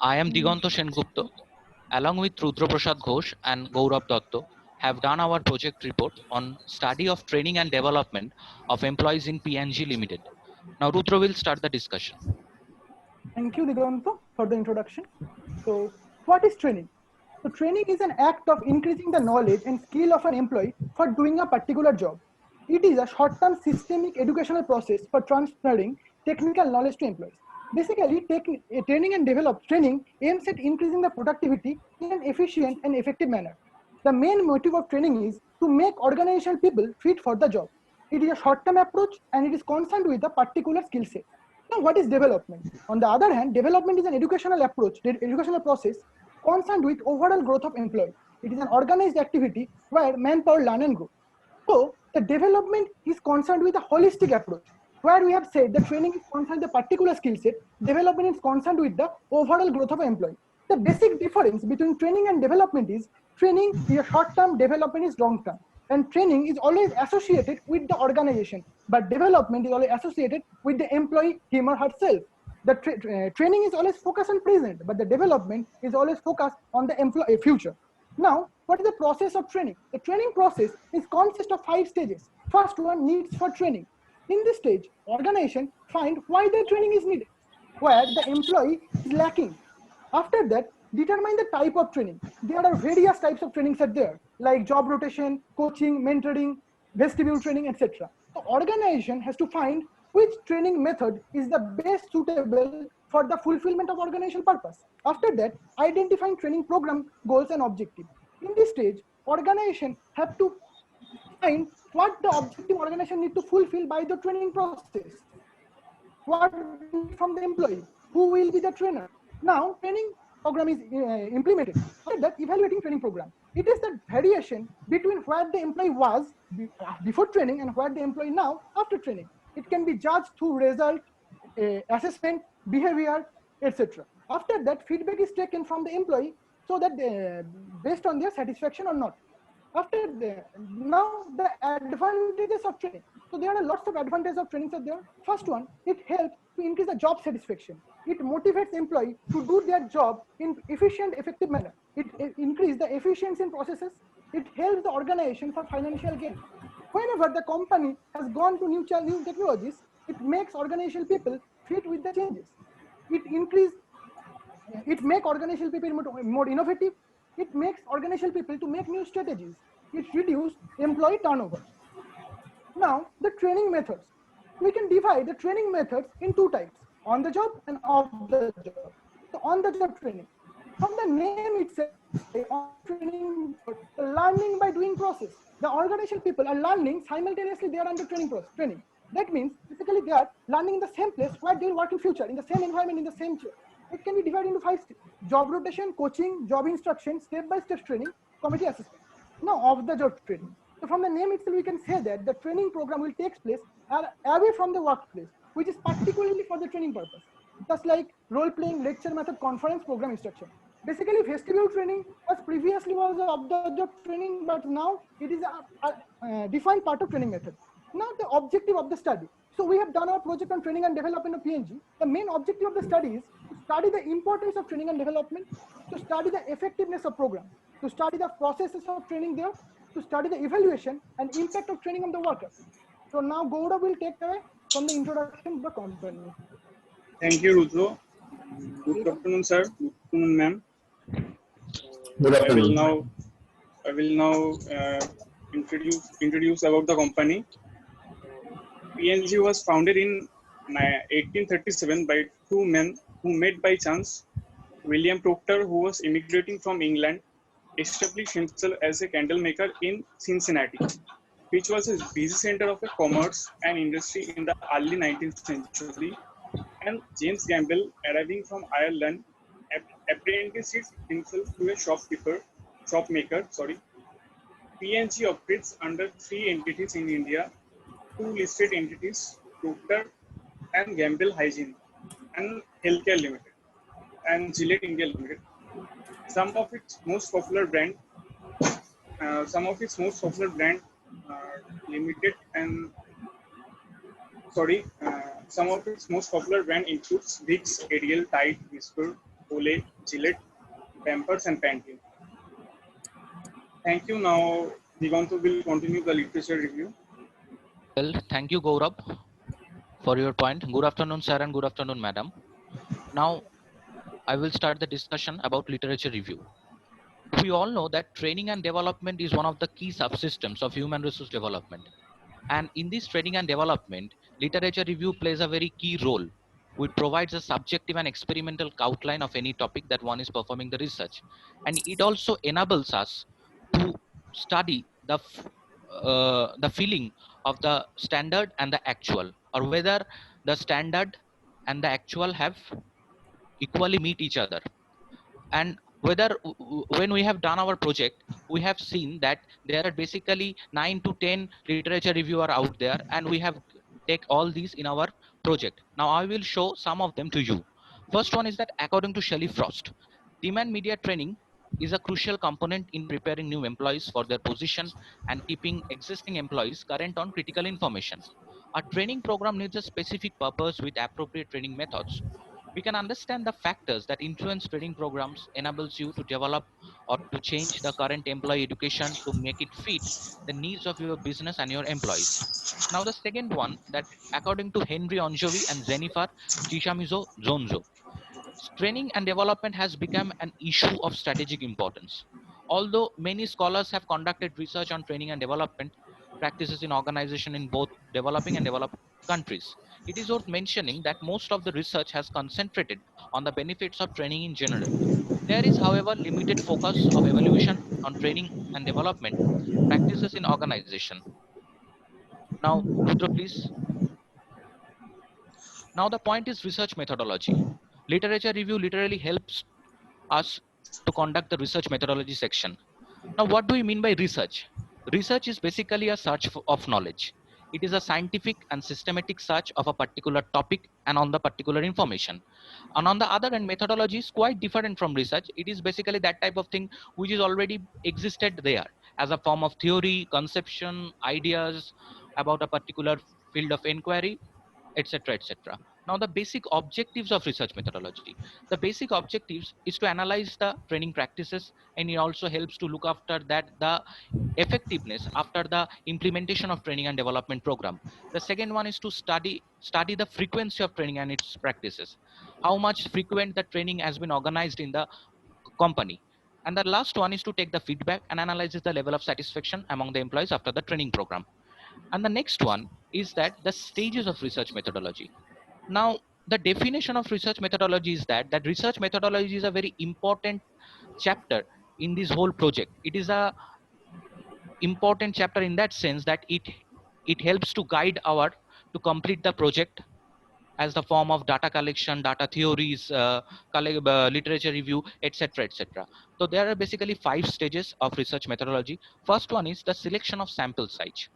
I am Diganto Sengupta, along with Rudra Prasad Ghosh and Gaurav Datta, have done our project report on study of training and development of employees in PNG Limited. Now Rudra will start the discussion. Thank you, Diganto, for the introduction. So, what is training? So, training is an act of increasing the knowledge and skill of an employee for doing a particular job. It is a short-term systemic educational process for transferring technical knowledge to employees. Basically, training and training aims at increasing the productivity in an efficient and effective manner. The main motive of training is to make organizational people fit for the job. It is a short-term approach and it is concerned with a particular skill set. Now, what is development? On the other hand, development is an educational approach, educational process concerned with overall growth of employee. It is an organized activity where manpower learn and grow. So, the development is concerned with a holistic approach, where we have said the training is concerned with a particular skill set, development is concerned with the overall growth of an employee. The basic difference between training and development is training is a short-term, development is long-term. And training is always associated with the organization, but development is always associated with the employee, him or herself. The training is always focused on present, but the development is always focused on the employee future. Now, what is the process of training? The training process is consists of 5 stages. First one, needs for training. In this stage, organization find why the training is needed, where the employee is lacking. After that, determine the type of training. There are various types of trainings are there, like job rotation, coaching, mentoring, vestibule training, etc. The organization has to find which training method is the best suitable for the fulfillment of organizational purpose. After that, identifying training program goals and objectives. In this stage, organization have to find what the objective organization need to fulfill by the training process. What from the employee, who will be the trainer. Now, training program is implemented. After that, evaluating training program. It is the variation between where the employee was before training and where the employee now after training. It can be judged through result, assessment, behavior, etc. After that, feedback is taken from the employee so that based on their satisfaction or not. After now the advantages of training. So there are lots of advantages of training are there. First one, it helps to increase the job satisfaction. It motivates employee to do their job in efficient, effective manner. It increases the efficiency in processes. It helps the organization for financial gain. Whenever the company has gone to new technologies, it makes organizational people fit with the changes. It makes organizational people more innovative. It makes organizational people to make new strategies. It reduces employee turnover. Now, the training methods. We can divide the training methods in 2 types, on the job and off the job. So, on the job training. From the name itself, on training, learning by doing process. The organizational people are learning simultaneously, they are under training process. That means basically they are learning in the same place where they will work in future, in the same environment, in the same chair. It can be divided into 5 steps: job rotation, coaching, job instruction, step-by-step training, committee assessment. Now, of the job training. So from the name itself, we can say that the training program will take place away from the workplace, which is particularly for the training purpose. Just like role-playing, lecture method, conference, program instruction. Basically, vestibule training was previously was of the job training, but now it is a defined part of training method. Now, the objective of the study. So we have done our project on training and development of PNG. The main objective of the study is to study the importance of training and development, to study the effectiveness of program, to study the processes of training there, to study the evaluation and impact of training on the workers. So now Gaurav will take away from the introduction of the company. Thank you, Rudra. Good afternoon, sir. Good afternoon, ma'am. Good afternoon. I will now introduce about the company. PNG was founded in 1837 by 2 men who met by chance. William Proctor, who was immigrating from England, established himself as a candle maker in Cincinnati, which was a busy center of commerce and industry in the early 19th century. And James Gamble, arriving from Ireland, apprenticed himself to a shopmaker. PNG operates under 3 entities in India: 2 listed entities, Procter and Gamble Hygiene and Healthcare Limited, and Gillette India Limited. Some of its most popular brand limited and some of its most popular brand includes Vicks, Ariel, Tide, Whisper, Olay, Gillette, Pampers, and Pantene. Thank you. Now, Diganto will continue the literature review. Well, thank you, Gaurav, for your point. Good afternoon, sir, and good afternoon, madam. Now, I will start the discussion about literature review. We all know that training and development is one of the key subsystems of human resource development. And in this training and development, literature review plays a very key role, which provides a subjective and experimental outline of any topic that one is performing the research. And it also enables us to study the feeling of the standard and the actual, or whether the standard and the actual have equally meet each other. And whether when we have done our project, we have seen that there are basically 9 to 10 literature reviewer out there, and we have take all these in our project. Now I will show some of them to you. First one is that according to Shelley Frost, demand media training is a crucial component in preparing new employees for their position and keeping existing employees current on critical information. A training program needs a specific purpose with appropriate training methods. We can understand the factors that influence training programs enables you to develop or to change the current employee education to make it fit the needs of your business and your employees. Now the second one, that according to Henry Onjovi and Jennifer Chishamizo Zonzo, training and development has become an issue of strategic importance. Although many scholars have conducted research on training and development practices in organization in both developing and developed countries, it is worth mentioning that most of the research has concentrated on the benefits of training in general. There is, however, limited focus of evaluation on training and development practices in organization. Now, Rudra, please. Now, the point is research methodology. Literature review literally helps us to conduct the research methodology section. Now, what do we mean by research? Research is basically a search of knowledge. It is a scientific and systematic search of a particular topic and on the particular information. And on the other hand, methodology is quite different from research. It is basically that type of thing which is already existed there as a form of theory, conception, ideas about a particular field of inquiry, etc., etc. Now the basic objectives of research methodology, the basic objectives is to analyze the training practices, and it also helps to look after that the effectiveness after the implementation of training and development program. The second one is to study the frequency of training and its practices, how much frequent the training has been organized in the company. And the last one is to take the feedback and analyze the level of satisfaction among the employees after the training program. And the next one is that the stages of research methodology. Now, the definition of research methodology is that research methodology is a very important chapter in this whole project. It is a important chapter in that sense that it helps to guide our to complete the project as the form of data collection, data theories, literature review, etc., etc. So there are basically 5 stages of research methodology. First one is the selection of sample size.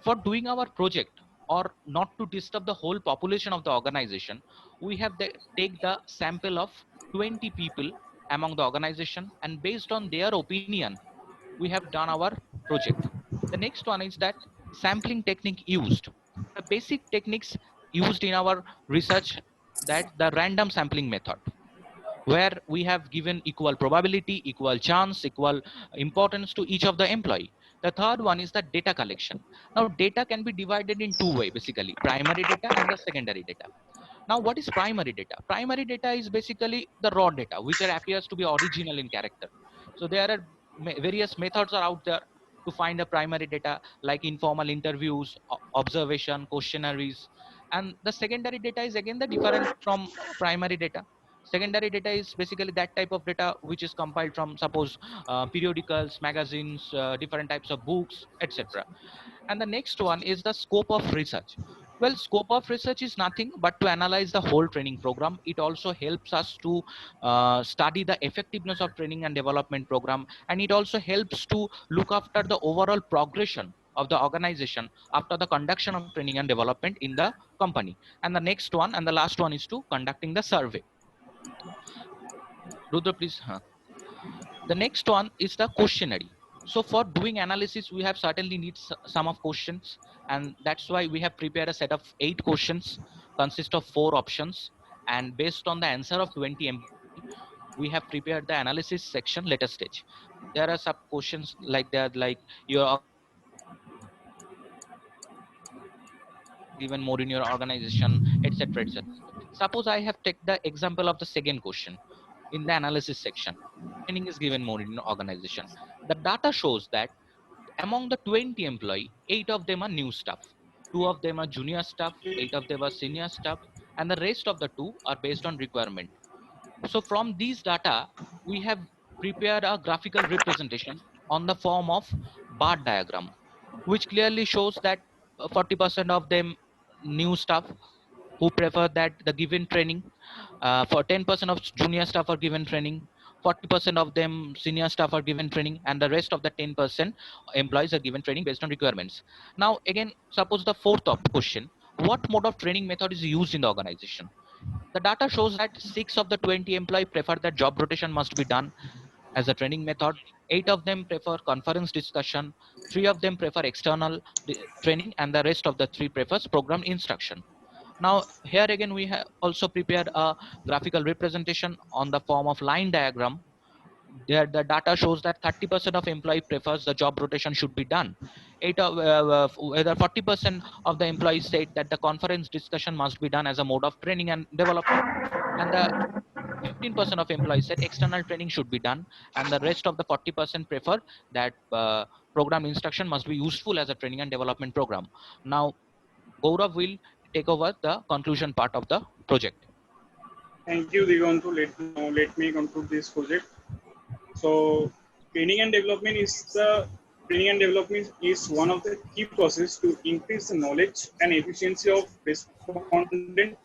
For doing our project, or not to disturb the whole population of the organization, we have take the sample of 20 people among the organization, and based on their opinion we have done our project. The next one is that sampling technique used, the basic techniques used in our research, that the random sampling method, where we have given equal probability, equal chance, equal importance to each of the employee. The third one is the data collection. Now data can be divided in two ways, basically primary data and the secondary data. Now what is primary data? Primary data is basically the raw data which appears to be original in character. So there are various methods are out there to find the primary data, like informal interviews, observation, questionnaires. And the secondary data is again the different from primary data. Secondary data is basically that type of data which is compiled from, suppose, periodicals, magazines, different types of books, etc. And the next one is the scope of research. Well, scope of research is nothing but to analyze the whole training program. It also helps us to study the effectiveness of training and development program, and it also helps to look after the overall progression of the organization after the conduction of training and development in the company. And the next one and the last one is to conducting the survey. Rudra, please. The next one is the questionnaire. So for doing analysis, we have certainly need some of questions, and that's why we have prepared a set of 8 questions, consist of 4 options, and based on the answer of 20 we have prepared the analysis section later stage. There are some questions like that, like your given more in your organization, etc., etc. Suppose I have taken the example of the second question in the analysis section. Training is given more in your organization. The data shows that among the 20 employee, 8 of them are new staff, 2 of them are junior staff, 8 of them are senior staff, and the rest of the 2 are based on requirement. So from these data, we have prepared a graphical representation on the form of bar diagram, which clearly shows that 40% of them new staff who prefer that the given training, for 10% of junior staff are given training, 40% of them senior staff are given training, and the rest of the 10% employees are given training based on requirements. Now again, suppose the fourth of question, what mode of training method is used in the organization? The data shows that 6 of the 20 employee prefer that job rotation must be done as a training method. 8 of them prefer conference discussion. 3 of them prefer external training, and the rest of the 3 prefers program instruction. Now here again we have also prepared a graphical representation on the form of line diagram. There the data shows that 30% of employee prefers the job rotation should be done. Whether 40% of the employees said that the conference discussion must be done as a mode of training and development, and the 15% of employees said external training should be done, and the rest of the 40% prefer that program instruction must be useful as a training and development program. Now Gaurav will take over the conclusion part of the project. Thank you, Digantu. Let me conclude this project. So, training and development is one of the key processes to increase the knowledge and efficiency of respondent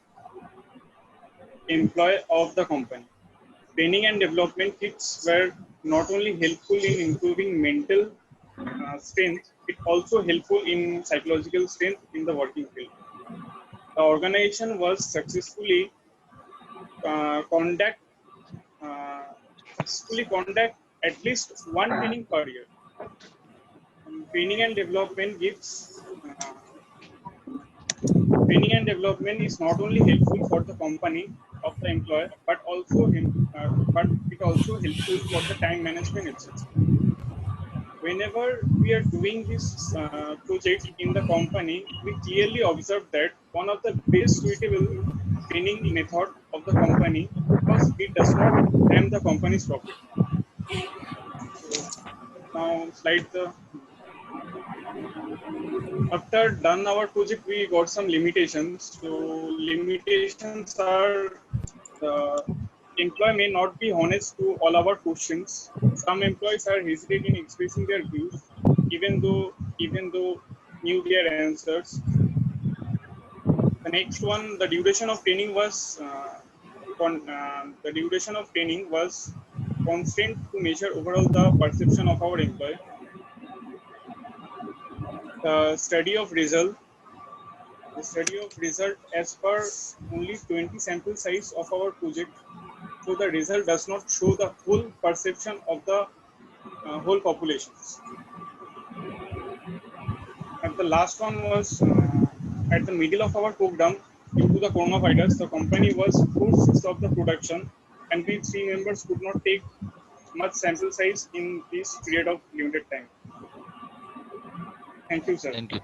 employee of the company. Training and development kits were not only helpful in improving mental strength, it also helpful in psychological strength in the working field. The organization was successfully conduct at least one training per year. Training and development is not only helpful for the company of the employer, but it also helpful for the time management itself. Whenever we are doing this project in the company, we clearly observe that one of the best suitable training method of the company, because it does not harm the company's profit. Now after done our project, we got some limitations. So limitations are the employee may not be honest to all our questions. Some employees are hesitating in expressing their views, even though knew their answers. The next one, the duration of training was constant to measure overall the perception of our employee. The study of result as per only 20 sample size of our project, so the result does not show the full perception of the whole populations. And the last one was at the middle of our program, due to the coronavirus, the company was forced to stop the production, and we 3 members could not take much sample size in this period of limited time. Thank you, sir. Thank you.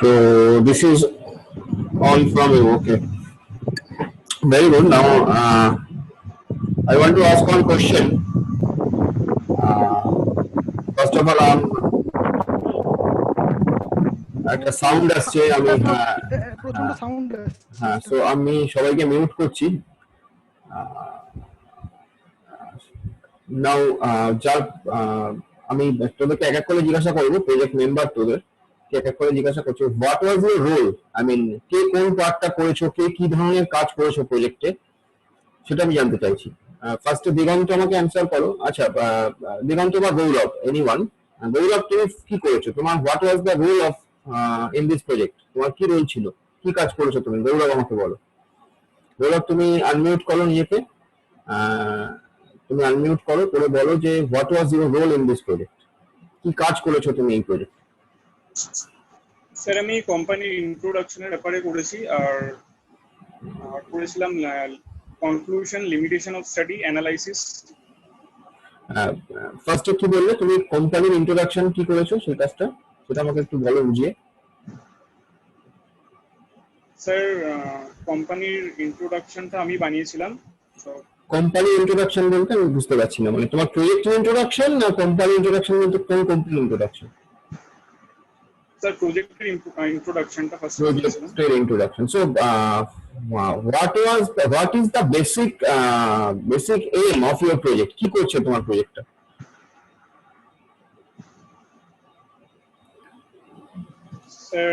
So this is all from you. Okay. Very good. Now I want to ask one question. First of all, একটা sound আসছে, আমি প্রচন্ড sound হ্যাঁ, so আমি সবাইকে mute করছি। নাও যার আমি তোদেরকে এক এক করে জিজ্ঞাসা করবো, প্রজেক্ট মেম্বার তোদের এক এক করে জিজ্ঞাসা করছি, what was your role? I mean, কে কোন পার্টটা করেছো, কে কি ধরনের কাজ করেছো প্রজেক্টে, সেটা আমি জানতে চাইছি। ফার্স্টে দিগন্ত আমাকে অ্যান্সার করো। আচ্ছা, দিগন্ত বা গৌরব, এনিওয়ান। গৌরব, তুমি কি করেছো? তোমার what was the role of in this project? তোমার কি রোল ছিল, কি কাজ করেছো তুমি? গৌরব আমাকে বলো। গৌরব, তুমি আনমিউট করো নিজেকে, তুমি আনমিউট করো, করে বলো যে what was your role in this project, কি কাজ করেছো তুমি এই প্রজেক্ট? স্যার আমি কোম্পানির ইন্ট্রোডাকশনের ব্যাপারে করেছি, আর করেছিলাম conclusion, limitation of study, analysis. ফার্স্টে কি বললে তুমি কোম্পানির ইন্ট্রোডাকশন কি করেছো সেই কাজটা, সেটা আমাকে একটু বলো বুঝিয়ে। স্যার কোম্পানির ইন্ট্রোডাকশনটা আমি বানিয়েছিলাম। কোম্পানি ইন্ট্রোডাকশন বলতে আমি বুঝতে পারছি না, মানে তোমার প্রজেক্টের ইন্ট্রোডাকশন না কোম্পানি ইন্ট্রোডাকশন বলতে কোন কোম্পানি ইন্ট্রোডাকশন? স্যার প্রজেক্টের ইন্ট্রোডাকশনটা ফার্স্ট বানিয়েছিলাম। Project introduction. So, what is the basic aim of your project? কি করছে তোমার প্রজেক্টটা? স্যার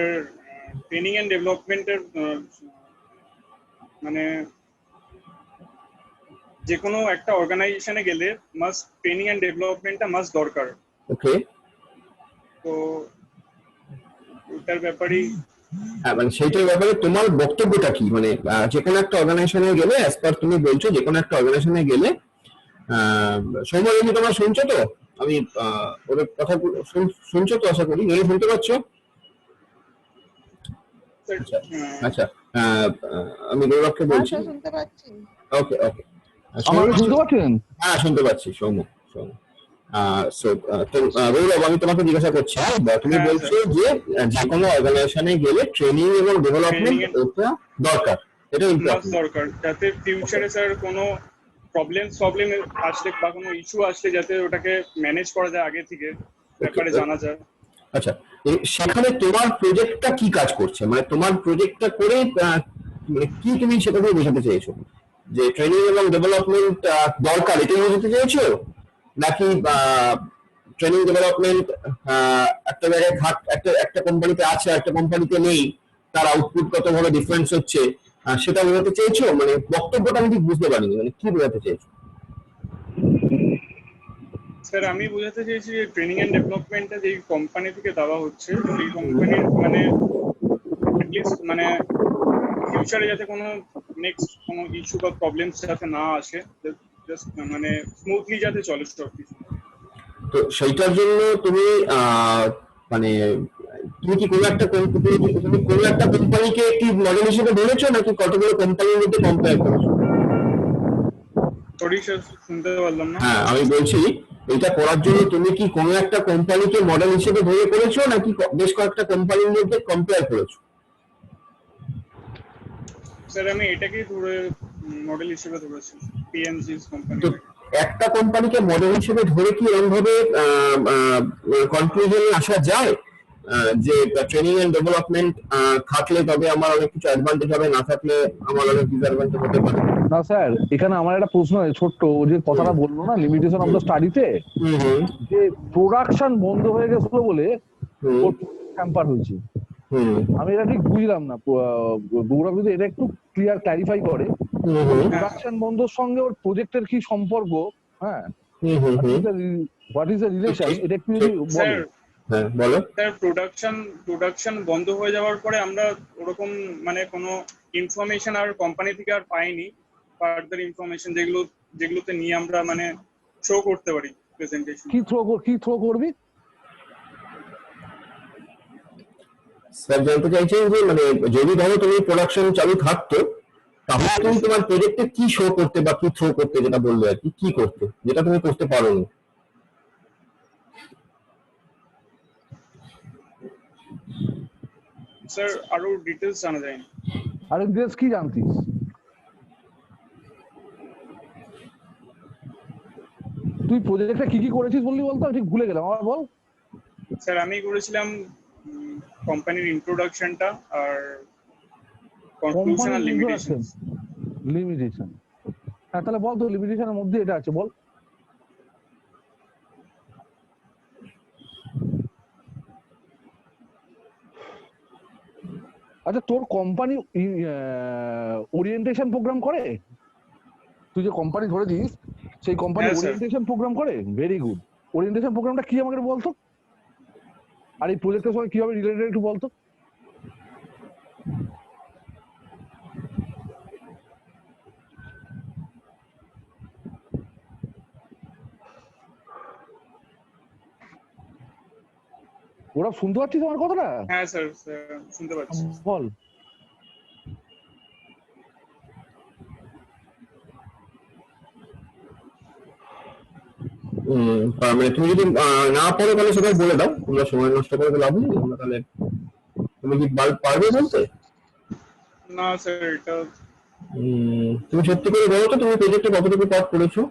ট্রেনিং এন্ড ডেভেলপমেন্টের মানে যে কোনো একটা অর্গানাইজেশনে গেলে মাস্ট ট্রেনিং এন্ড ডেভেলপমেন্টটা মাস্ট দরকার। ওকে, তো ওটার ব্যাপারেই মানে সেইটার ব্যাপারে তোমার বক্তব্যটা কি? মানে যে কোনো একটা অর্গানাইজেশনে গেলে, অ্যাজ পার তুমি বলছো যে কোনো একটা অর্গানাইজেশনে গেলে, সময় যদি তোমরা শুনছো তো? আমি ওদের কথা শুনছো তো আশা করি, নিয়ে শুনতে পাচ্ছ? আচ্ছা আচ্ছা, আমি গৌরবকে বলছি। শুনতে পাচ্ছি। ওকে ওকে, আমাকে শুনতে পাচ্ছেন? হ্যাঁ শুনতে পাচ্ছি সৌম্য। গৌরব, আমি তোমাকে জিজ্ঞাসা করছি, তুমি বলছো যে যে কোনো অর্গানাইজেশনে গেলে ট্রেনিং এবং ডেভেলপমেন্ট ওটা দরকার, এটা দরকার, যাতে ফিউচারে স্যার কোনো প্রবলেম আসলে বা কোনো ইস্যু আসলে যাতে ওটাকে ম্যানেজ করা যায় আগে থেকে, ব্যাপারে জানা যায়। আচ্ছা, সেখানে তোমার প্রজেক্টটা কি কাজ করছে, মানে তোমার প্রজেক্টটা করে মানে কি তুমি সেটা দিয়ে বোঝাতে চাইছো? যে ট্রেনিং এবং ডেভেলপমেন্ট দরকার এটাই বোঝাতে চাইছো, নাকি ট্রেনিং ডেভেলপমেন্ট একটা জায়গায় একটা কোম্পানিতে আছে একটা কোম্পানিতে নেই, তার আউটপুট ভাবে ডিফারেন্স হচ্ছে, সেটা বোঝাতে চাইছো? মানে বক্তব্যটা আমি ঠিক বুঝতে পারিনি, মানে কি বোঝাতে চাইছো? স্যার আমি বোঝাতে চাইছি যে ট্রেনিং এন্ড ডেভেলপমেন্টটা যে কোম্পানি থেকে দেওয়া হচ্ছে, সেই কোম্পানির মানে অ্যাটলিস্ট মানে ফিউচারে যাতে কোনো নেক্সট কোনো ইস্যু বা প্রবলেমস যাতে না আসে, জাস্ট মানে স্মুথলি যাতে চলে সব কিছু। তো সেইটার জন্য তুমি মানে তুমি কি কোনো একটা কোম্পানিকে কি মডেল হিসেবে ধরেছো, নাকি কতগুলো কোম্পানির মধ্যে কম্পেয়ার করেছো? সরি স্যার, শুনতে পারলাম না। হ্যাঁ, আমি বলছি এটা করার জন্য তুমি কি কোনো একটা কোম্পানিকে মডেল হিসেবে ধরে করেছো, নাকি বেশ কয়েকটা কোম্পানির মধ্যে কম্পেয়ার করেছো? স্যার আমি এটাকেই ধরে মডেল হিসেবে ধরেছি, পিএনজি কোম্পানি। তো একটা কোম্পানিকে মডেল হিসেবে ধরে কি এরকম ভাবে কনক্লুশনে আসা যায় যে ট্রেনিং এন্ড ডেভেলপমেন্ট থাকলে তবে আমার অনেক কিছু অ্যাডভান্টেজ হবে, না থাকলে আমার অনেক ডিসঅ্যাডভান্টেজ হতে পারে? না স্যার, এখানে আমার একটা প্রশ্ন আছে ছোট্ট, যে কথাটা বললো না লিমিটেশন অফ দ্য স্টাডিতে, যে প্রোডাকশন বন্ধ হয়ে গেছিল বলে ওর হ্যাম্পার হয়েছে। আমি এটা ঠিক বুঝলাম না, গৌরব যদি এটা একটু ক্লিয়ারিফাই করে, প্রোডাকশন বন্ধর সঙ্গে ওর প্রজেক্টের কি সম্পর্ক, হ্যাঁ, হোয়াট ইজ দ্য রিলেশন, এটা একটু যদি বলো। হ্যাঁ বলো। স্যার প্রোডাকশন বন্ধ হয়ে যাওয়ার পরে আমরা ওরকম মানে কোনো ইনফরমেশন আর কোম্পানি থেকে আর পাইনি, ফার্দার ইনফরমেশন যেগুলোতে নিয়ে আমরা মানে শো করতে পারি প্রেজেন্টেশন। কি থ্রো করবি স্যার? জানতে চাইছেন যে মানে যদি ধরো তুমি প্রোডাকশন চালু থাকতো, তাহলে তুমি তোমার প্রজেক্টে কি শো করতে বা কি থ্রো করতে, যেটা বললো আর কি করতে, যেটা তুমি করতে পারো না। স্যার আরো ডিটেইলস জানা যায় না। আর ডিটেলস কি জানতিস? তুই প্রজেক্টে কি করেছিস বললি বলতো, আমি ঠিক ভুলে গেলাম, আবার বল। স্যার আমি করেছিলাম কোম্পানির ইন্ট্রোডাকশনটা আর কনক্লুশন আর লিমিটেশন। হ্যাঁ, তাহলে বল তো লিমিটেশনের মধ্যে এটা আছে, বল। আচ্ছা, তোর কোম্পানি ওরিয়েন্টেশন প্রোগ্রাম করে? তুই যে কোম্পানি ধরে দিস, সেই কোম্পানি ওরিয়েন্টেশন প্রোগ্রাম করে? Very good. ওরিয়েন্টেশন প্রোগ্রামটা কি আমাকে বলতো, আর এই প্রজেক্টের সঙ্গে কিভাবে রিলেটেড একটু বলতো। ওরা শুনতে পাচ্ছিস আমার কথাটা? হ্যাঁ স্যার, শুনতে পাচ্ছি। বল। মানে তুমি যদি না পারো তাহলে সেটা বলে দাও, তোমরা সময় নষ্ট করে তো লাভ নেই। আমরা তাহলে তুমি কি পারবে বলতে? না স্যার, এটা তুমি সত্যি করে বলো তো তুমি প্রজেক্টে কতটুকু পার্ট করেছো?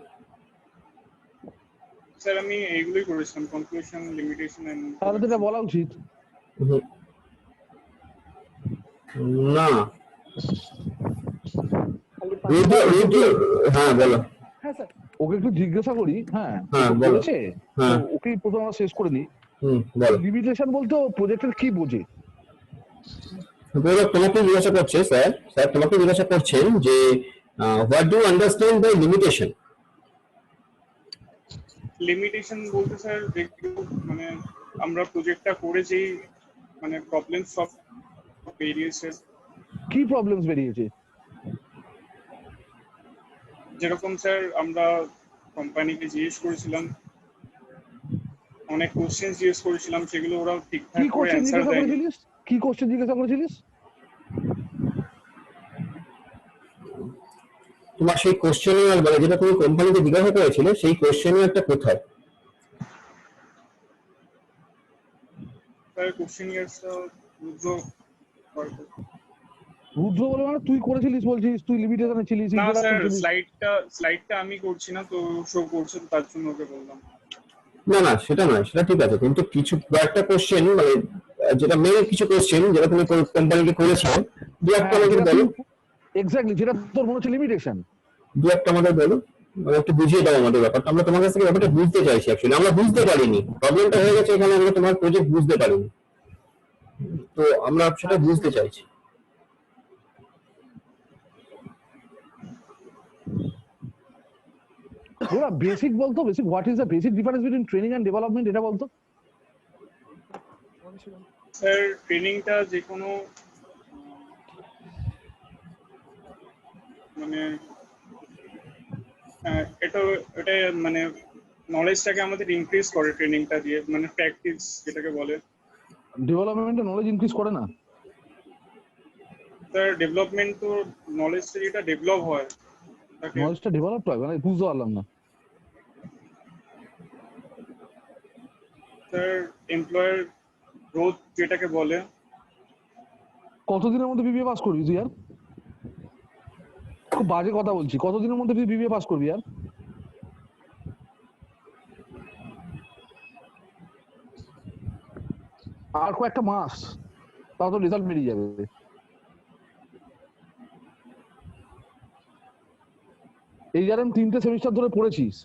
স্যার আমি এইগুলোই করেছিলাম, কনক্লুশন, লিমিটেশন এন্ড। তাহলে তো এটা বলা উচিত। না, হ্যাঁ বলো। হ্যাঁ স্যার, ওকে একটু জিজ্ঞাসা করি। হ্যাঁ বলো। বলেছে, হ্যাঁ ওকে প্রথমে আমরা শেষ করে নিই। বলো। লিমিটেশন বলতে প্রজেক্টের কি বোঝে? তোমাকে জিজ্ঞাসা করছে স্যার, তোমাকে জিজ্ঞাসা করছেন যে what do understand by limitation? Limitation বলতে স্যার মানে আমরা প্রজেক্টটা করেছি, মানে প্রবলেম সলভ বেরিয়েছে। কি প্রবলেমস বেরিয়েছে? যেরকম স্যার আমরা কোম্পানিকে জিজ্ঞেস করেছিলাম, অনেক কোশ্চেন জিজ্ঞেস করেছিলাম, সেগুলো ওরা ঠিকঠাক কি করে কোশ্চেন অ্যানসার জিজ্ঞাসা দেয়নি। করেছিলিস? কি কোশ্চেন জিজ্ঞাসা করেছিলিস? তোমার সেই কোশ্চেনের মানে যেটা তুমি কোম্পানিকে জিজ্ঞাসা করেছিলে সেই কোশ্চেনের একটা কোথায়? স্যার কোশ্চেন ইয়ার্সটা রুদ্র বলে মানে তুই করেছিলিস বলছিস, তুই লিমিটেশনে ছিলিস? না স্যার, স্লাইডটা আমি করছি না তো, শো করছে, তার জন্য ওকে বললাম। না সেটা নয়, সেটা ঠিক আছে, কিন্তু কিছু একটা কোশ্চেন মানে যেটা মেইন কিছু কোশ্চেন যেটা তুমি কোম্পানিকে করেছো, দু একটা আমাদের বলো। এক্স্যাক্টলি, যেটা তোর মনে হচ্ছে লিমিটেশন, দু একটা আমাদের বলো, মানে একটু বুঝিয়ে দাও আমাদের ব্যাপারটা। আমরা তোমার কাছ থেকে ব্যাপারটা বুঝতে চাইছি, অ্যাকচুয়ালি আমরা বুঝতে পারিনি, প্রবলেমটা হয়ে গেছে এখানে, আমরা তোমার প্রজেক্ট বুঝতে পারিনি, তো আমরা সেটা বুঝতে চাইছি। ওরা বেসিক বলতো, basic what is the basic difference between training and development, এটা বলতো। স্যার ট্রেনিংটা যে কোনো মানে এটা মানে নলেজটাকে আমাদের ইনক্রিজ করে ট্রেনিংটা দিয়ে, মানে প্র্যাকটিস যেটাকে বলে। ডেভেলপমেন্টে নলেজ ইনক্রিজ করে না স্যার, ডেভেলপমেন্ট তো নলেজটা যেটা ডেভেলপ হয়, নলেজটা ডেভেলপ হয়, মানে বুঝতে পারলাম না স্যার। এমপ্লয়ার গ্রোথ যেটাকে বলে। কতদিনের মধ্যে বিবিএ পাস করবি তুই? আর খুব বাজে কথা বলছি, কতদিনের মধ্যে তুই বিবিএ পাস করবি? আর কয়েকটা মাস, তাও তো রেজাল্ট বেরিয়ে যাবে। এই যার 3টে সেমিস্টার ধরে পড়েছিস,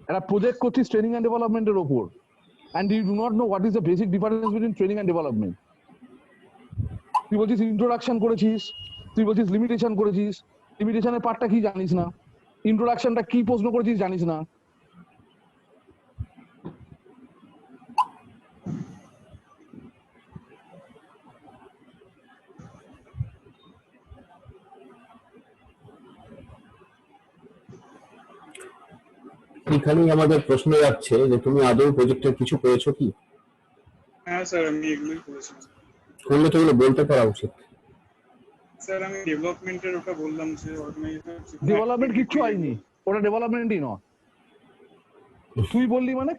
একটা প্রজেক্ট করছিস ট্রেনিং এন্ড ডেভেলপমেন্টের ওপর, and you do not know what is the basic difference between training and development. তুই বলছিস ইন্ট্রোডাকশন করেছিস, তুই বলছিস লিমিটেশন করেছিস, লিমিটেশনের পার্টটা কি জানিস না, ইন্ট্রোডাকশনটা কি প্রশ্ন করেছিস জানিস না। এখানেই আমাদের প্রশ্ন যাচ্ছে যে তুমি আদৌ প্রজেক্টের কিছু করেছো কি? হ্যাঁ স্যার, আমি এগুলোই করেছিলাম। করলে তো এগুলো বলতে পারা উচিত। স্যার আমি ডেভেলপমেন্টের ওটা বললাম যে অর্গানাইজার ডেভেলপমেন্ট কিচ্ছু হয়নি, ওটা ডেভেলপমেন্টই নয়। তুই বললি মানে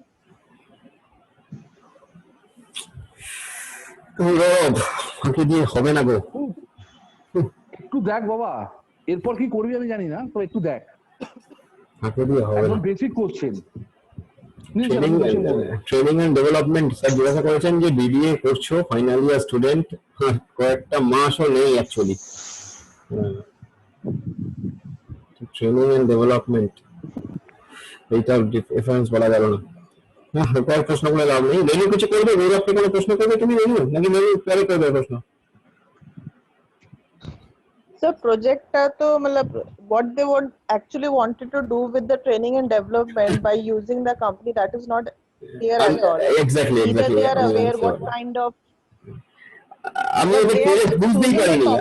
ফাঁকি দিয়ে হবে না গো। একটু দেখ বাবা, এরপর কি করবি আমি জানি না, তো একটু দেখ। ফাঁকি দিয়ে হবে না। Basic question training and development sir জিজ্ঞাসা করেছেন যে বিবিএ করছো, ফাইনাল ইয়ার স্টুডেন্ট, কয়েকটা মাসও নেই অ্যাকচুয়ালি। ট্রেনিং এন্ড ডেভেলপমেন্ট এইটার ডিফারেন্স বলা গেল না। হ্যাঁ, কয়েক প্রশ্ন করে লাভ নেই। মেনু কিছু করবে? গৌরবকে কোনো প্রশ্ন করবে তুমি মেনু, নাকি মেনু পরে করবে প্রশ্ন? So project to matlab what they would actually wanted to do with the training and development by using the company, that is not clear at all. Exactly. Either they are aware what kind of আমি এটা project বুঝতেই পারিনি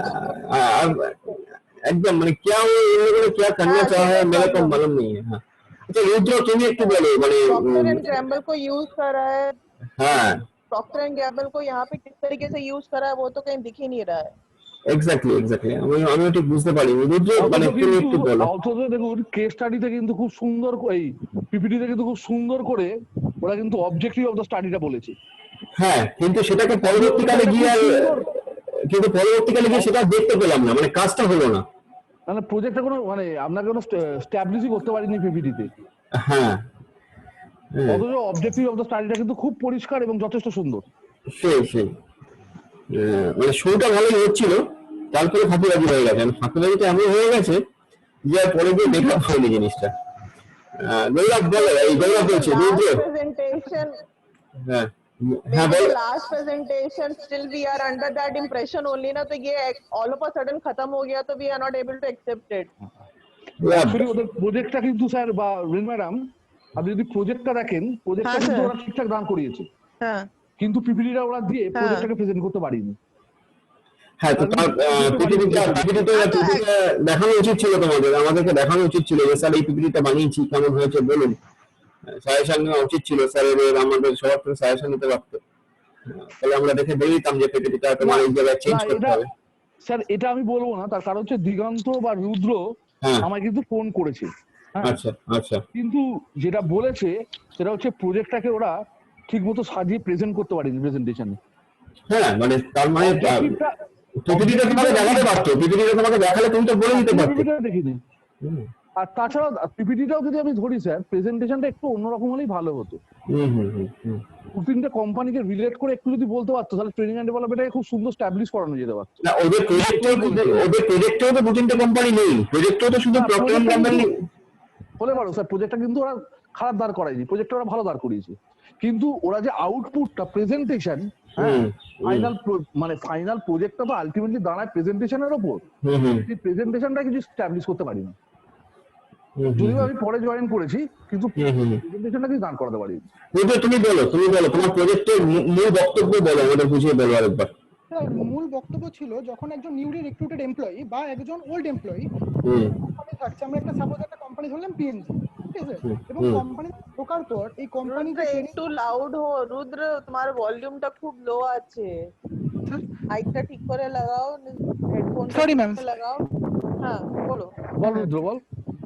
एकदम, মানে क्या वो इन लोगों ने क्या करना चाहा है मेरे को मालूम नहीं है। हाँ আচ্ছা রুদ্র তুমি একটু বলো মানে प्रॉक्टर एंड गैम्बल को यूज कर रहा है, হ্যাঁ प्रॉक्टर एंड गैम्बल को यहाँ पे किस तरीके से यूज कर रहा है वो तो कहीं दिख ही नहीं रहा है। এক্স্যাক্টলি আমি ঠিক বুঝতে পারিনি রুদ্র মানে তুমি একটু বলো। অথচ দেখুন কেস স্টাডিতে কিন্তু খুব সুন্দর এই পিপিটিতে কিন্তু খুব সুন্দর করে ওরা কিন্তু অবজেক্টিভ অফ দ্য স্টাডিটা বলেছে। হ্যাঁ কিন্তু সেটাকে পরবর্তীকালে গিয়ে সেটা দেখতে পেলাম না, মানে কাজটা হলো না। মানে প্রজেক্টটা কোনো মানে আপনাকে কোনো স্ট্যাবলিশই করতে পারিনি পিপিটিতে। হ্যাঁ অথচ অবজেক্টিভ অফ দ্য স্টাডিটা কিন্তু খুব পরিষ্কার এবং যথেষ্ট সুন্দর। সেই মানে শুরুটা ভালোই হচ্ছিল, তারপরে ফাঁকিবাজি হয়ে গেছে, ফাঁকিবাজিটা এমন হয়ে গেছে যে আর পরে গিয়ে মেকআপ হয়নি জিনিসটা। গৌরব বলো, এই গৌরব বলছে রুদ্র। হ্যাঁ হ্যাঁ বলো। Last presentation still we are under that impression only ना, तो ये ऑल ऑफ अ सडन खत्म हो गया तो we are not able to accept it. Actually ওদের প্রজেক্টটা কিন্তু স্যার বা রিন ম্যাডাম আপনি যদি প্রজেক্টটা দেখেন প্রজেক্টটা কিন্তু ওরা ঠিকঠাক দান করিয়েছে, হ্যাঁ কিন্তু পিপিটিটা ওরা দিয়ে প্রজেক্টটাকে প্রেজেন্ট করতে পারিনি। হ্যাঁ তো তার পিপিটিটা দেখানো উচিত ছিল, আমাদেরকে দেখানো উচিত ছিল যে স্যার এই পিপিটিটা বানিয়েছি কেমন হয়েছে বলুন, সাজেশন নেওয়া উচিত ছিল স্যারের, আমাদের সবার থেকে সাজেশন নিতে পারতো, তাহলে আমরা দেখে বলে দিতাম যে পিপিটিটা তোমার এই জায়গায় চেঞ্জ করতে হবে। স্যার এটা আমি বলবো না, তার কারণ হচ্ছে দিগন্ত বা রুদ্র আমায় কিন্তু ফোন করেছে। আচ্ছা আচ্ছা। কিন্তু যেটা বলেছে সেটা হচ্ছে প্রজেক্টটাকে ওরা ঠিকমতো সাজিয়ে প্রেজেন্ট করতে পারেনি প্রেজেন্টেশনে। হ্যাঁ মানে তার মানে পিপিটিটা তোমাকে দেখাতে পারতো, পিপিটিটা তোমাকে দেখালে তুমি তো বলে দিতে পারতে। পিপিটিটা দেখিনি। আর তাছাড়া পিপিটিটাও যদি আমি ধরি স্যার প্রেজেন্টেশনটা একটু অন্যরকম হলেই ভালো হতো। দু তিনটে কোম্পানিকে রিলেট করে একটু যদি বলতে পারতো তাহলে ট্রেনিং এন্ড ডেভেলপমেন্টটাকে খুব সুন্দর স্ট্যাবলিশ করানো যেতে পারতো। না ওদের প্রজেক্টেও তো দু তিনটে কোম্পানি নেই, প্রজেক্টেও তো শুধু প্রক্টর এন্ড গ্যাম্বল হলে পারো স্যার। প্রজেক্টটা কিন্তু ওরা খারাপ দাঁড় করায়নি, প্রজেক্টটা ওরা ভালো দাঁড় করিয়েছে, কিন্তু ওরা যে আউটপুটটা প্রেজেন্টেশন ফাইনাল প্রজেক্টটা তো আলটিমেটলি দাঁড়ায় প্রেজেন্টেশনের ওপর, সেই প্রেজেন্টেশনটা কিছু স্ট্যাবলিশ করতে পারিনি। যদিও আমি পরে জয়েন করেছি কিন্তু প্রেজেন্টেশনটা কিছু দাঁড় করাতে পারিনি। তুমি বলো তোমার প্রজেক্টের মূল বক্তব্য বলো, আমাদের বুঝিয়ে বলো আরেকবার। মূল বক্তব্য ছিল যখন একজন নিউলি রিক্রুটেড এমপ্লয়ি বা একজন ওল্ড এমপ্লয়ি কোম্পানি থাকছে, আমরা একটা সাপোজ একটা কোম্পানি ধরলাম পিএনজি, ঠিক আছে, এবং কোম্পানি ঢোকার পর এই কোম্পানি একটু লাউড হো রুদ্র, তোমার ভলিউমটা খুব লো আছে, মাইকটা ঠিক করে লাগাও, হেডফোন সরি ম্যাম লাগাও। হ্যাঁ বলো বল রুদ্র বল।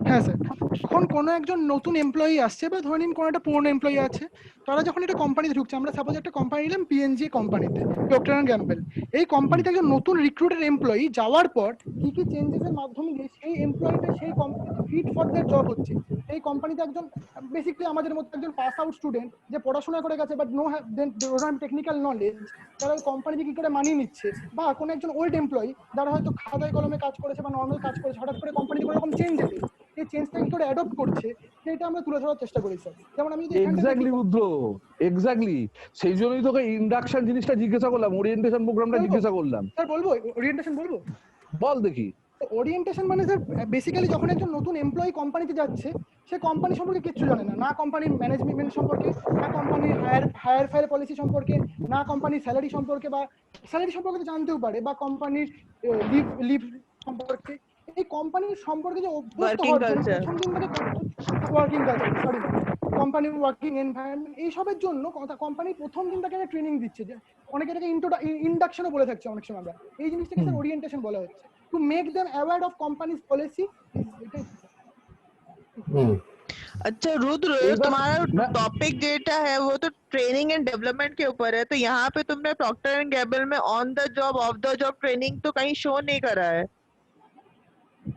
হ্যাঁ স্যার, যখন কোনো একজন নতুন এমপ্লয়ি আসছে বা ধরে নিন কোনো একটা পুরনো এমপ্লয়ি আছে, তারা যখন একটা কোম্পানিতে ঢুকছে, আমরা সাপোজ একটা কোম্পানি নিলাম পিএনজি কোম্পানিতে, প্রক্টর এন্ড গ্যাম্বল, এই কোম্পানিতে একজন নতুন রিক্রুটেড এমপ্লয়ি যাওয়ার পর কি কি চেঞ্জেসের মাধ্যমে দিয়ে সেই এমপ্লয়িটা সেই কোম্পানিতে ফিট ফর দ্যাট জব হচ্ছে। এই কোম্পানিতে একজন বেসিক্যালি আমাদের মতো একজন পাস আউট স্টুডেন্ট যে পড়াশোনা করে গেছে but no have technical knowledge, তারা ওই কোম্পানিতে কি করে মানিয়ে নিচ্ছে, বা কোনো একজন ওল্ড এমপ্লয়ি যারা হয়তো খাতায় কলমে কাজ করেছে বা নর্মাল কাজ করেছে, হঠাৎ করে কোম্পানিতে কোনো রকম চেঞ্জ এলে এই চেঞ্জটা কি করে অ্যাডপ্ট করছে সেটা আমরা তুলে ধরার চেষ্টা করি স্যার। যেমন আমি এক্স্যাক্টলি রুদ্র, এক্স্যাক্টলি সেই জন্যই তোকে ইন্ডাকশন জিনিসটা জিজ্ঞাসা করলাম, ওরিয়েন্টেশন প্রোগ্রামটা জিজ্ঞাসা করলাম। স্যার বলবো ওরিয়েন্টেশন বলবো? বল দেখি। ওরিয়েন্টেশন মানে স্যার বেসিক্যালি যখন একজন নতুন এমপ্লয়ি কোম্পানিতে যাচ্ছে, সে কোম্পানি সম্পর্কে কিচ্ছু জানে না, না কোম্পানির ম্যানেজমেন্ট সম্পর্কে, না কোম্পানির হায়ার ফায়ার পলিসি সম্পর্কে, না কোম্পানির স্যালারি সম্পর্কে, বা স্যালারি সম্পর্কে তো জানতেও পারে, বা কোম্পানির লিভ সম্পর্কে, এই কোম্পানির সম্পর্কে যে অভ্যস্ত হওয়ার জন্য প্রথম দিন থেকে ওয়ার্কিং কালচার, সরি কোম্পানির ওয়ার্কিং এনভায়রনমেন্ট, এইসবের জন্য কোম্পানি প্রথম দিন তাকে ট্রেনিং দিচ্ছে, যে অনেকে এটাকে ইন্ডাকশনও বলে থাকছে অনেক সময় আমরা, এই জিনিসটাকে স্যার ওরিয়েন্টেশন বলা হচ্ছে, to make them aware of company's policy। अच्छा रुद्र, तुम्हारा टॉपिक डेटा है वो तो ट्रेनिंग एंड डेवलपमेंट के ऊपर है, तो यहाँ पे तुमने प्रॉक्टर एंड गैम्बल में on the job of the job training तो कहीं शो नहीं करा है।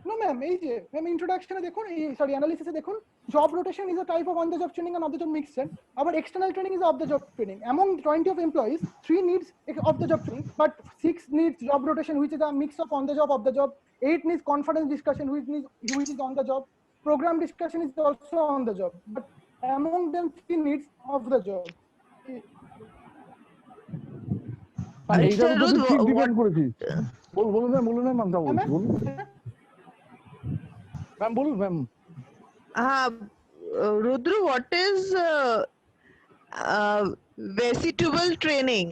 नो मैम, এই যে ম্যাম ইন্ট্রোডাকশনে দেখুন, এই সরি অ্যানালিসিসে দেখুন, job rotation is a type of on the job training and off the job mixture, আবার external training is off the job training. Among 20 of employees, 3 needs of the job training, but 6 needs job rotation, which is a mix of on the job, off the job. 8 needs conference discussion, which is on the job. Program discussion is also on the job, but among them 3 needs of the job. এইটা তো ঠিক depend করেছিস। বলুন না ma'am, বলুন ma'am, বলুন ma'am. हाँ Rudra, what is vestibular training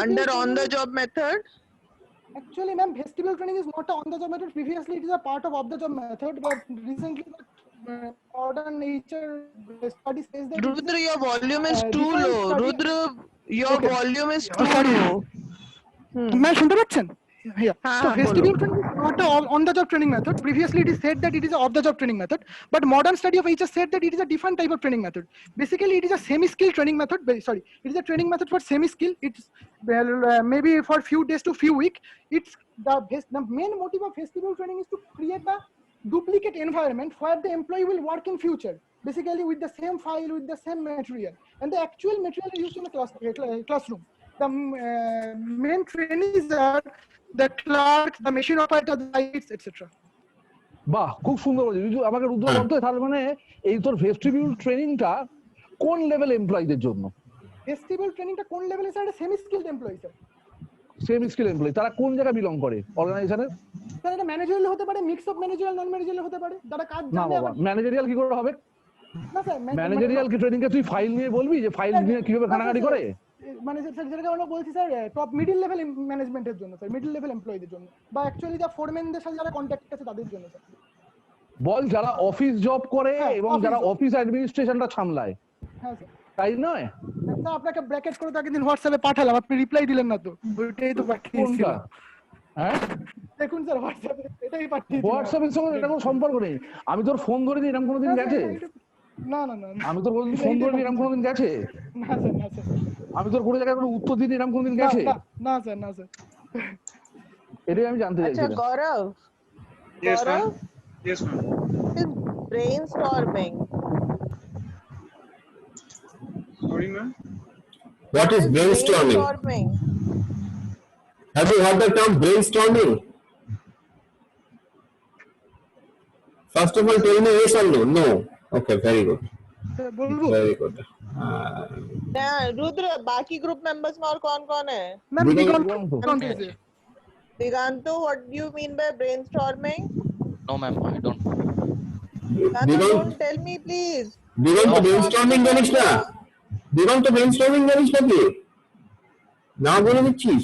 under on the job method? Actually ma'am, vestibular training is not a on the job method. Previously it is a part of the job method, but recently modern HR study says that it is Rudra, your volume is a too different low. study. Rudra, your Okay. volume is too sorry. low. Ma'am শুনতে পাচ্ছেন? Yeah. हाँ, So हाँ, vestibular बोलो। training is not a on-the-job training method. Previously, it is said that it is a off-the-job training method, but modern study of HR said that it is a different type of training method. Basically, it is a semi-skill training method. Sorry, it is a training method for semi-skill. It's maybe for few days to few weeks. It's the main motive of vestibular training is to create a duplicate environment where the employee will work in future, basically with the same file, with the same material, and the actual material is used in the classroom. The main trainees are the clerks, the machine operator, the lights, etc. বাহ, খুব সুন্দর বলছিস। রিজু, আমাকে রুদ্র বলতো তার মানে এই তোর ভেস্টিবিউল ট্রেনিংটা কোন লেভেল এমপ্লয়ীদের জন্য? Vestibular training টা কোন লেভেলে sir? Semi skilled employee sir. Semi skill employee, তারা কোন জায়গায় বিলং করে অর্গানাইজেশনের? স্যার এটা ম্যানেজারিয়াল হতে পারে, mix of managerial non managerial হতে পারে, যারা কাজ না জানে। বাবা, ম্যানেজারিয়াল কি করে হবে? না স্যার, ম্যানেজারিয়াল কি ট্রেনিং কে তুই ফাইল নিয়ে বলবি যে ফাইল নিয়ে কিভাবে কানাকাটি করে? মানে স্যার যেটা আমরা বলছি স্যার, টপ মিডল লেভেল ম্যানেজমেন্টের জন্য স্যার, মিডল লেভেল এমপ্লয়ীদের জন্য, বা অ্যাকচুয়ালি যা ফোরম্যানদের সাথে যারা কন্ট্যাক্ট আছে তাদের জন্য স্যার। বল, যারা অফিস জব করে এবং office যারা job। অফিস অ্যাডমিনিস্ট্রেশনটা সামলায়, হ্যাঁ স্যার। তাই নয়? স্যার আপনাকে ব্র্যাকেট করে তো আগের দিন হোয়াটসঅ্যাপে পাঠালাম, আপনি রিপ্লাই দিলেন না তো, ওইটাই তো পাঠিয়েছিলাম। হ্যাঁ দেখুন স্যার হোয়াটসঅ্যাপে এটাই পাঠিয়েছি। হোয়াটসঅ্যাপের সঙ্গে এটা কোনো সম্পর্ক নেই। আমি তোর ফোন ধরে এরকম কোনোদিন গেছে? না না না, আমি তোর কোনোদিন ফোন ধরে এরকম কোনোদিন গেছে? না স্যার, না স্যার। আমি তোর কোনো জায়গায় কোনো উত্তর দিন এরকম কোনোদিন গেছে? না স্যার, না স্যার। এটাই আমি জানতে अच्छा চাইছিলাম। गौरव, Yes, ma'am. Gaurav Yes, ma'am. is brainstorming. Sorry, ma'am. What is brainstorming? Brainstorming. Have you heard the term brainstorming? First of all, tell me yes or no. No. Okay, very good. Sir বলবো? Very good. ना रुद्र, बाकी group members में और कौन-कौन है? Ma'am Diganta. Diganta. Diganta, what do you mean by brainstorming? No, ma'am, I don't. Diganto, don't tell me please. Diganta brainstorming জানিস না? দিগন্ত brainstorming জানিস না কি? না বলে দিচ্ছিস?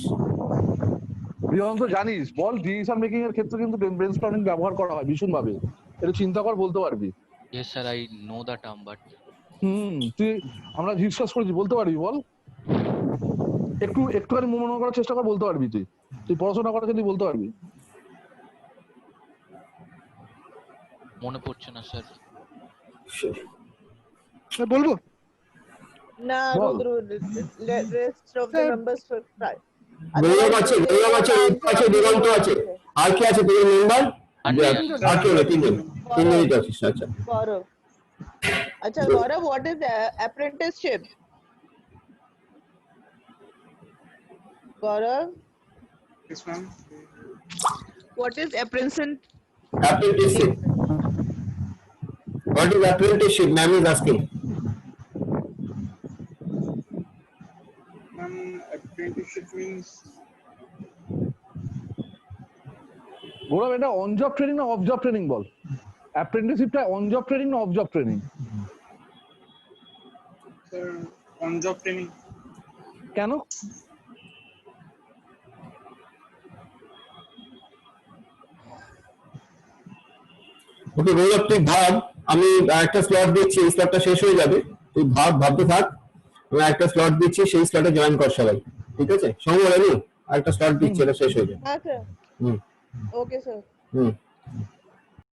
দিগন্ত জানিস, বল ডিসিশন মেকিং এর ক্ষেত্রে কিন্তু ব্রেনস্টর্মিং ব্যবহার করা হয় ভীষণ ভাবে। এটা চিন্তা কর, বলতে পারবি? Yes, sir, I know the term, but তুই, আমরা ডিসকাস করেছি, বলতে পারবি? বল, একটুখানি মনে করার চেষ্টা কর, বলতে পারবি? তুই পড়াশোনা করা যদি বলতে পারবি। মনে পড়ছে না স্যার। স্যার বলবো? ना बोल। Rudra, rest of the Sir, members will try. গৌরব আছে, গৌরব আছে, রূপ আছে, দিগন্ত আছে। আর কি আছে তোদের মেম্বার? আর কি হলো? তিন মিনিট আছিস। আচ্ছা। गौरव, अच्छा गौरव, what is apprenticeship? Gaurav, Yes, ma'am. what is apprenticeship? Apprenticeship. What is apprenticeship? Ma'am is asking. Ma'am, apprenticeship means Gourav, এটা অন জব ট্রেনিং না অফ জব ট্রেনিং বল? অ্যাপ্রেন্টিসশিপটা অন জব ট্রেনিং না off job training? sir, on-job training. কেন? ওকে গৌরব, তুই ভাব, আমি একটা স্লট দিচ্ছি, এই স্লটটা শেষ হয়ে যাবে, তুই ভাবতে থাক, আমি একটা স্লট দিচ্ছি, সেই স্লটে জয়েন কর সবাই, ঠিক আছে? সময় লাগবে, একটা স্লট দিচ্ছি, এটা শেষ হয়ে যাবে। हाँ सर, হুম ओके सर। হুম